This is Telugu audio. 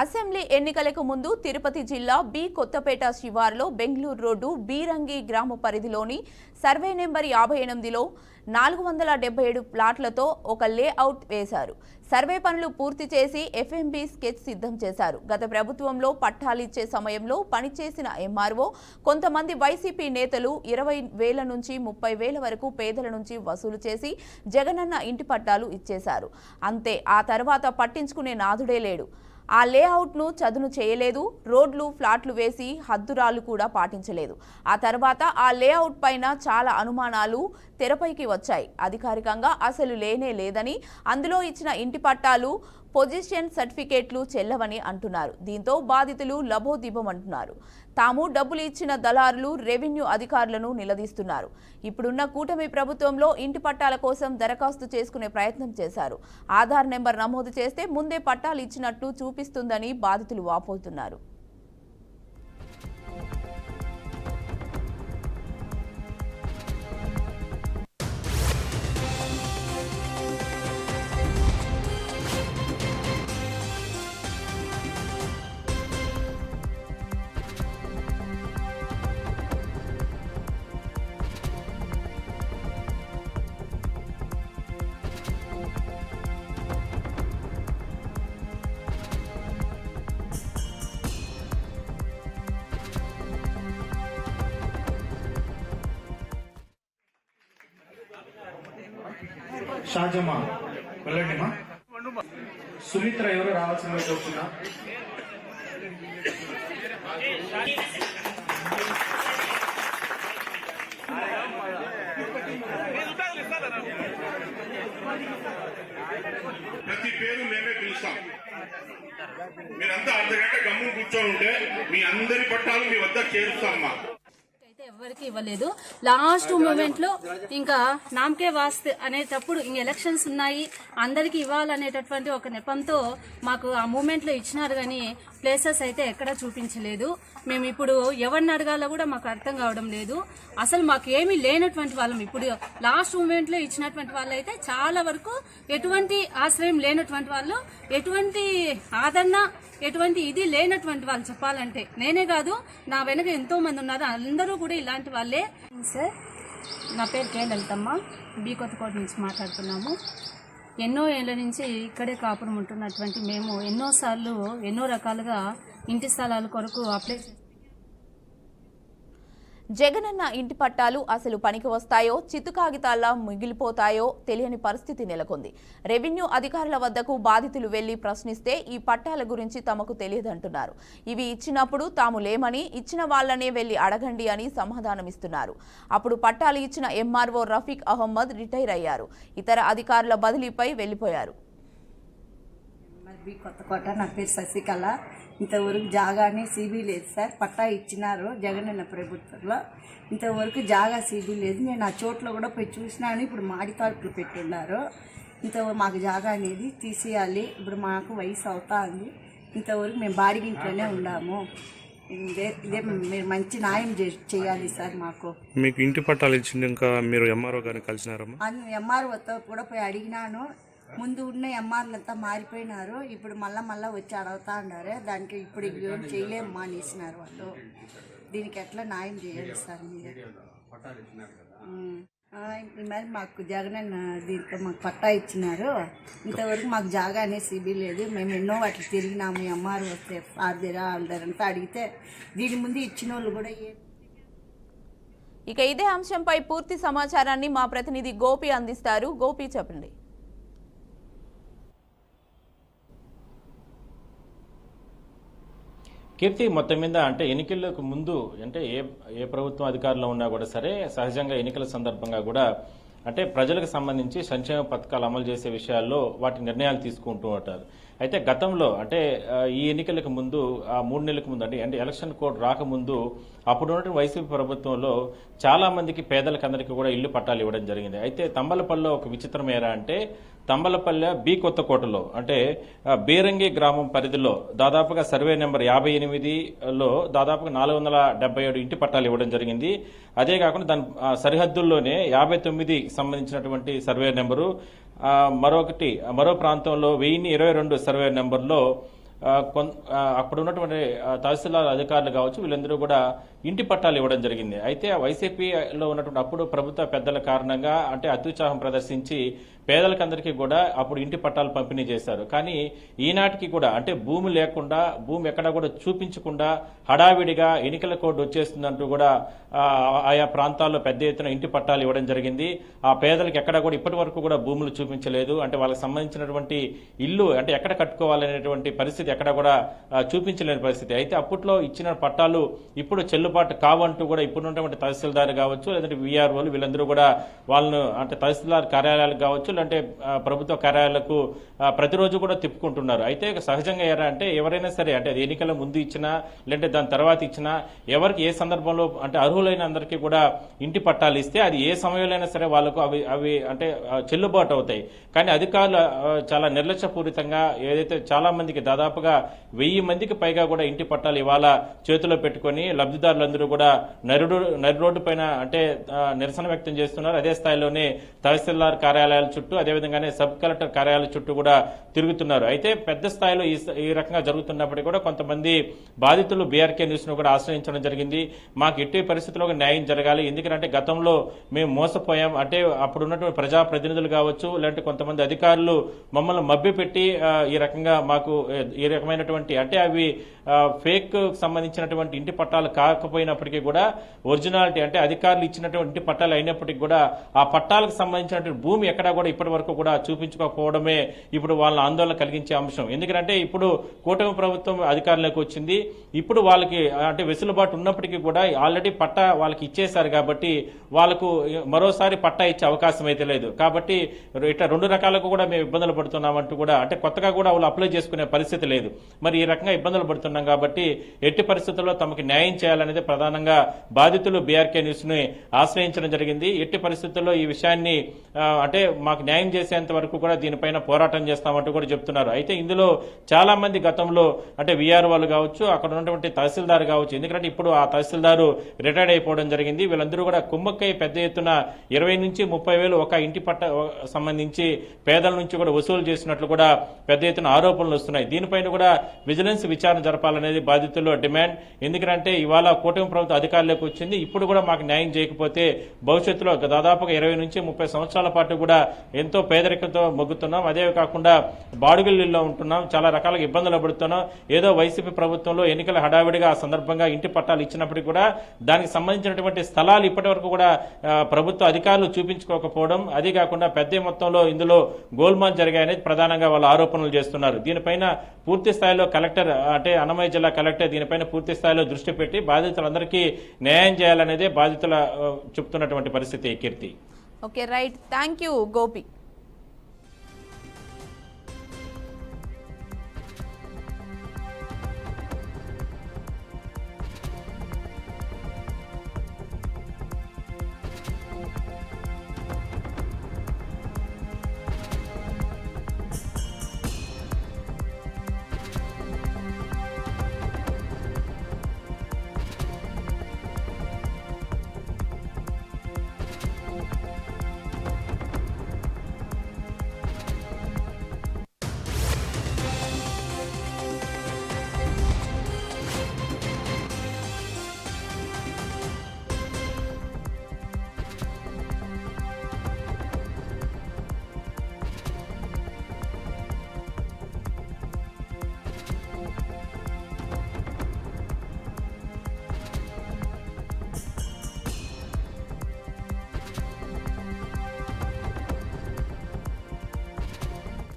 అసెంబ్లీ ఎన్నికలకు ముందు తిరుపతి జిల్లా బి కొత్తపేట శివారులో బెంగళూరు రోడ్డు బీరంగి గ్రామ పరిధిలోని సర్వే నెంబర్ 58లో 477 ప్లాట్లతో ఒక లేఅవుట్ వేశారు. సర్వే పనులు పూర్తి చేసి ఎఫ్ఎంబి స్కెచ్ సిద్ధం చేశారు. గత ప్రభుత్వంలో పట్టాలిచ్చే సమయంలో పనిచేసిన ఎంఆర్ఓ కొంతమంది వైసీపీ నేతలు 20,000 నుంచి 30,000 వరకు పేదల నుంచి వసూలు చేసి జగనన్న ఇంటి పట్టాలు ఇచ్చేశారు. అంతే, ఆ తర్వాత పట్టించుకునే నాథుడే లేడు. ఆ లేఅవుట్ను చదును చేయలేదు, రోడ్లు ఫ్లాట్లు వేసి హద్దురాలు కూడా పాటించలేదు. ఆ తర్వాత ఆ లేఅవుట్ పైన చాలా అనుమానాలు తెరపైకి వచ్చాయి. అధికారికంగా అసలు లేనే లేదని, అందులో ఇచ్చిన ఇంటి పట్టాలు పొజిషన్ సర్టిఫికేట్లు చెల్లవని అంటున్నారు. దీంతో బాధితులు లబోదిబమంటున్నారు. తాము డబ్బులు ఇచ్చిన దళారులు రెవెన్యూ అధికారులను నిలదీస్తున్నారు. ఇప్పుడున్న కూటమి ప్రభుత్వంలో ఇంటి పట్టాల కోసం దరఖాస్తు చేసుకునే ప్రయత్నం చేశారు. ఆధార్ నెంబర్ నమోదు చేస్తే ముందే పట్టాలు ఇచ్చినట్టు చూపిస్తుందని బాధితులు వాపోతున్నారు. షాజమా వెళ్ళండిమా. సుమిత్ర ఎవరు రావాల్సిందిగా చూస్తున్నా. ప్రతి పేరు మేమే పిలుస్తాం. మీరంతా అర్ధగంట గమ్ము కూర్చొని ఉంటే మీ అందరి పట్టాలు మీ వద్ద చేరుస్తామ్మా. ఎవరికి ఇవ్వలేదు. లాస్ట్ మూమెంట్ లో ఇంకా నామకే వాస్తు అనేటప్పుడు ఇంక ఎలక్షన్స్ ఉన్నాయి, అందరికి ఇవ్వాలనేటటువంటి ఒక నెపంతో మాకు ఆ మూమెంట్ లో ఇచ్చినారు, కానీ ప్లేసెస్ అయితే ఎక్కడా చూపించలేదు. మేము ఇప్పుడు ఎవరిని అడగాలో కూడా మాకు అర్థం కావడం లేదు. అసలు మాకు ఏమీ లేనటువంటి వాళ్ళం. ఇప్పుడు లాస్ట్ మూమెంట్ లో ఇచ్చినటువంటి వాళ్ళు అయితే చాలా వరకు ఎటువంటి ఆశ్రయం లేనటువంటి వాళ్ళు, ఎటువంటి ఆదరణ, ఎటువంటి ఇది లేనటువంటి వాళ్ళు చెప్పాలంటే. నేనే కాదు, నా వెనక ఎంతో మంది ఉన్నారు, అందరూ కూడా ఇలాంటి వాళ్ళే. సార్, నా పేరు కే లలితమ్మ, బి కొత్తకోట నుంచి మాట్లాడుతున్నాము. ఎన్నో ఏళ్ల నుంచి ఇక్కడే కాపురం ఉంటున్నటువంటి మేము ఎన్నోసార్లు ఎన్నో రకాలుగా ఇంటి స్థలాల కొరకు అప్లై చేస్తాం. జగనన్న ఇంటి పట్టాలు అసలు పనికి వస్తాయో, చిత్తు కాగితాల్లా మిగిలిపోతాయో తెలియని పరిస్థితి నెలకొంది. రెవెన్యూ అధికారుల వద్దకు బాధితులు వెళ్లి ప్రశ్నిస్తే ఈ పట్టాల గురించి తమకు తెలియదంటున్నారు. ఇవి ఇచ్చినప్పుడు తాము లేమని, ఇచ్చిన వాళ్లనే వెళ్లి అడగండి అని సమాధానమిస్తున్నారు. అప్పుడు పట్టాలు ఇచ్చిన ఎంఆర్ఓ రఫీక్ అహ్మద్ రిటైర్ అయ్యారు. ఇతర అధికారుల బదిలీపై వెళ్లిపోయారు. కొత్తకోట, నా పేరు శశికళ. ఇంతవరకు జాగానే సీబీ లేదు సార్. పట్టా ఇచ్చినారు జగనన్న ప్రభుత్వంలో, ఇంతవరకు జాగా సీబీ లేదు. నేను ఆ చోట్ల కూడా పోయి చూసినాను. ఇప్పుడు మాడి తలుపులు పెట్టున్నారు. ఇంతవరకు మాకు జాగా అనేది తీసేయాలి. ఇప్పుడు మాకు వయసు అవుతా ఉంది. ఇంతవరకు మేము బాడిగింట్లోనే ఉన్నాము. ఇదే మీరు మంచి న్యాయం చేయాలి సార్ మాకు. మీకు ఇంటి పట్టాలు ఇచ్చింది ఇంకా మీరు ఎంఆర్ఓ గారిని కలిసినారమ్మా? ఎంఆర్ఓతో కూడా పోయి అడిగినాను. ముందు ఉన్న ఎంఆర్లంతా మారిపోయినారు. ఇప్పుడు మళ్ళా వచ్చి అడుగుతా ఉన్నారు. దానికి ఇప్పుడు ఏం చేయలేము అనేసినారు వాళ్ళు. దీనికి ఎట్లా న్యాయం చేయాలి సార్ మీరు? మరి మాకు జగనన్న దీంట్లో మాకు పట్టా ఇచ్చినారు. ఇంతవరకు మాకు జాగా అనే సిబి లేదు. మేము ఎన్నో వాటికి తిరిగినాము. ఎంఆర్ వస్తే ఆర్దరా అందరంతా అడిగితే దీని ముందు ఇచ్చిన వాళ్ళు కూడా ఇక ఇదే అంశంపై పూర్తి సమాచారాన్ని మా ప్రతినిధి గోపి అందిస్తారు. గోపి, చెప్పండి. కీర్తి, మొత్తం మీద అంటే ఎన్నికలకు ముందు అంటే ఏ ప్రభుత్వం అధికారంలో ఉన్నా కూడా సరే, సహజంగా ఎన్నికల సందర్భంగా కూడా అంటే ప్రజలకు సంబంధించి సంక్షేమ పథకాలు అమలు చేసే విషయాల్లో వాటి నిర్ణయాలు తీసుకుంటూ ఉంటారు. అయితే గతంలో అంటే ఈ ఎన్నికలకు ముందు, ఆ 3 నెలలకు ముందు అంటే ఎలక్షన్ కోడ్ రాకముందు అప్పుడున్న వైసీపీ ప్రభుత్వంలో చాలా మందికి పేదలకందరికీ కూడా ఇల్లు పట్టాలు ఇవ్వడం జరిగింది. అయితే తంబలపల్లిలో ఒక విచిత్రం ఏరా అంటే తంబలపల్లె బి కొత్తకోటలో అంటే బీరంగి గ్రామం పరిధిలో దాదాపుగా సర్వే నెంబర్ 58లో దాదాపుగా 477 ఇంటి పట్టాలు ఇవ్వడం జరిగింది. అదే కాకుండా దాని సరిహద్దుల్లోనే 59 సంబంధించినటువంటి సర్వే నెంబరు, మరో ప్రాంతంలో 1022 సర్వే నెంబర్లో అక్కడ ఉన్నటువంటి తహసీల్దార్ అధికారులు కావచ్చు వీళ్ళందరూ కూడా ఇంటి పట్టాలు ఇవ్వడం జరిగింది. అయితే ఆ వైసీపీలో ఉన్నటువంటి అప్పుడు ప్రభుత్వ పెద్దల కారణంగా అంటే అత్యుత్సాహం ప్రదర్శించి పేదలకందరికీ కూడా అప్పుడు ఇంటి పట్టాలు పంపిణీ చేశారు. కానీ ఈనాటికి కూడా అంటే భూమి లేకుండా భూమి ఎక్కడా కూడా చూపించకుండా హడావిడిగా ఎన్నికల కోడ్ వచ్చేస్తుందంటూ కూడా ఆయా ప్రాంతాల్లో పెద్ద ఎత్తున ఇంటి పట్టాలు ఇవ్వడం జరిగింది. ఆ పేదలకు ఎక్కడా కూడా ఇప్పటి వరకు కూడా భూములు చూపించలేదు. అంటే వాళ్ళకి సంబంధించినటువంటి ఇల్లు అంటే ఎక్కడ కట్టుకోవాలనేటువంటి పరిస్థితి ఎక్కడ కూడా చూపించలేని పరిస్థితి. అయితే అప్పట్లో ఇచ్చిన పట్టాలు ఇప్పుడు చెల్లుబాటు కావంటూ కూడా ఇప్పుడున్నటువంటి తహసీల్దార్ కావచ్చు లేదంటే వీఆర్ఓలు వీళ్ళందరూ కూడా వాళ్ళను అంటే తహసీల్దార్ కార్యాలయాలకు కావచ్చు అంటే ప్రభుత్వ కార్యాలయాలకు ప్రతిరోజు కూడా తిప్పుకుంటున్నారు. అయితే సహజంగా అంటే ఎవరైనా సరే అంటే అది ఎన్నికల ముందు ఇచ్చినా లేదంటే దాని తర్వాత ఇచ్చినా ఎవరికి ఏ సందర్భంలో అంటే అర్హులైన అందరికీ కూడా ఇంటి పట్టాలు ఇస్తే అది ఏ సమయంలో సరే వాళ్ళకు అవి అంటే చెల్లుబాటు అవుతాయి. కానీ అధికారులు చాలా నిర్లక్ష్యపూరితంగా ఏదైతే చాలా మందికి దాదాపుగా 1000 మందికి పైగా కూడా ఇంటి పట్టాలు ఇవాళ చేతిలో పెట్టుకుని లబ్ధిదారులందరూ కూడా నరి రోడ్డు పైన అంటే నిరసన వ్యక్తం చేస్తున్నారు. అదే స్థాయిలోనే తహసీల్దార్ కార్యాలయాల చుట్టూ అదేవిధంగానే సబ్ కలెక్టర్ కార్యాలయాల చుట్టూ కూడా తిరుగుతున్నారు. అయితే పెద్ద స్థాయిలో ఈ రకంగా జరుగుతున్నప్పటికీ కూడా కొంతమంది బాధితులు బీఆర్కే న్యూస్ ను కూడా ఆశ్రయించడం జరిగింది. మాకు ఎట్టి పరిస్థితుల్లో న్యాయం జరగాలి, ఎందుకంటే గతంలో మేము మోసపోయాం అంటే అప్పుడు ఉన్నటువంటి ప్రజాప్రతినిధులు కావచ్చు లేదంటే కొంతమంది అధికారులు మమ్మల్ని మభ్యపెట్టి ఈ రకంగా మాకు ఈ రకమైనటువంటి అంటే అవి ఫేక్ సంబంధించినటువంటి ఇంటి పట్టాలు కాకపోయినప్పటికీ కూడా ఒరిజినాలిటీ అంటే అధికారులు ఇచ్చినటువంటి ఇంటి పట్టాలు అయినప్పటికీ కూడా ఆ పట్టాలకు సంబంధించినటువంటి భూమి ఎక్కడా కూడా ఇప్పటి వరకు కూడా చూపించుకోకపోవడమే ఇప్పుడు వాళ్ళ ఆందోళన కలిగించే అంశం. ఎందుకంటే ఇప్పుడు కూటమి ప్రభుత్వం అధికారంలోకి వచ్చింది. ఇప్పుడు వాళ్ళకి అంటే వెసులుబాటు ఉన్నప్పటికీ కూడా ఆల్రెడీ పట్టా వాళ్ళకి ఇచ్చేశారు కాబట్టి వాళ్ళకు మరోసారి పట్టా ఇచ్చే అవకాశం అయితే లేదు. కాబట్టి ఇట్లా 2 రకాలకు కూడా మేము ఇబ్బందులు పడుతున్నామంటూ కూడా అంటే కొత్తగా కూడా వాళ్ళు అప్లై చేసుకునే పరిస్థితి లేదు. మరి ఈ రకంగా ఇబ్బందులు పడుతున్నాం కాబట్టి ఎట్టి పరిస్థితుల్లో తమకు న్యాయం చేయాలనేది ప్రధానంగా బాధితులు బీఆర్కే న్యూస్ ని ఆశ్రయించడం జరిగింది. ఎట్టి పరిస్థితుల్లో ఈ విషయాన్ని అంటే మాకు న్యాయం చేసేంత వరకు కూడా దీనిపైన పోరాటం చేస్తామంటూ కూడా చెప్తున్నారు. అయితే ఇందులో చాలా మంది గతంలో అంటే వీఆర్ఓలు కావచ్చు అక్కడ ఉన్నటువంటి తహసీల్దార్ కావచ్చు, ఎందుకంటే ఇప్పుడు ఆ తహసీల్దారు రిటైర్డ్ అయిపోవడం జరిగింది. వీళ్ళందరూ కూడా కుమ్మక్కై పెద్ద ఎత్తున 20 నుంచి 30 వేలు ఒక ఇంటి పట్ట సంబంధించి పేదల నుంచి కూడా వసూలు చేసినట్లు కూడా పెద్ద ఎత్తున ఆరోపణలు వస్తున్నాయి. దీనిపైన కూడా విజిలెన్స్ విచారణ జరపాలనేది బాధితుల్లో డిమాండ్. ఎందుకంటే ఇవాళ కూటమి ప్రభుత్వ అధికారులకు వచ్చింది, ఇప్పుడు కూడా మాకు న్యాయం చేయకపోతే భవిష్యత్తులో దాదాపుగా 20 నుంచి 30 సంవత్సరాల పాటు కూడా ఎంతో పేదరికంతో మొగ్గుతున్నాం. అదే కాకుండా బాడుగిల్లో ఉంటున్నాం, చాలా రకాలుగా ఇబ్బందులు పడుతున్నాం. ఏదో వైసీపీ ప్రభుత్వంలో ఎన్నికల హడావిడిగా ఆ సందర్భంగా ఇంటి పట్టాలు ఇచ్చినప్పటికీ కూడా దానికి సంబంధించినటువంటి స్థలాలు ఇప్పటి వరకు కూడా ప్రభుత్వ అధికారులు చూపించుకోకపోవడం, అదే కాకుండా పెద్ద మొత్తంలో ఇందులో గోల్మాల్ జరిగాయనేది ప్రధానంగా వాళ్ళు ఆరోపణలు చేస్తున్నారు. దీనిపైన పూర్తి స్థాయిలో కలెక్టర్ అంటే అన్నమయ్య జిల్లా కలెక్టర్ దీనిపైన పూర్తి స్థాయిలో దృష్టి పెట్టి బాధితులందరికీ న్యాయం చేయాలనేదే బాధితుల చెప్తున్నటువంటి పరిస్థితి. Keerthi. Okay, right. Thank you Gopi.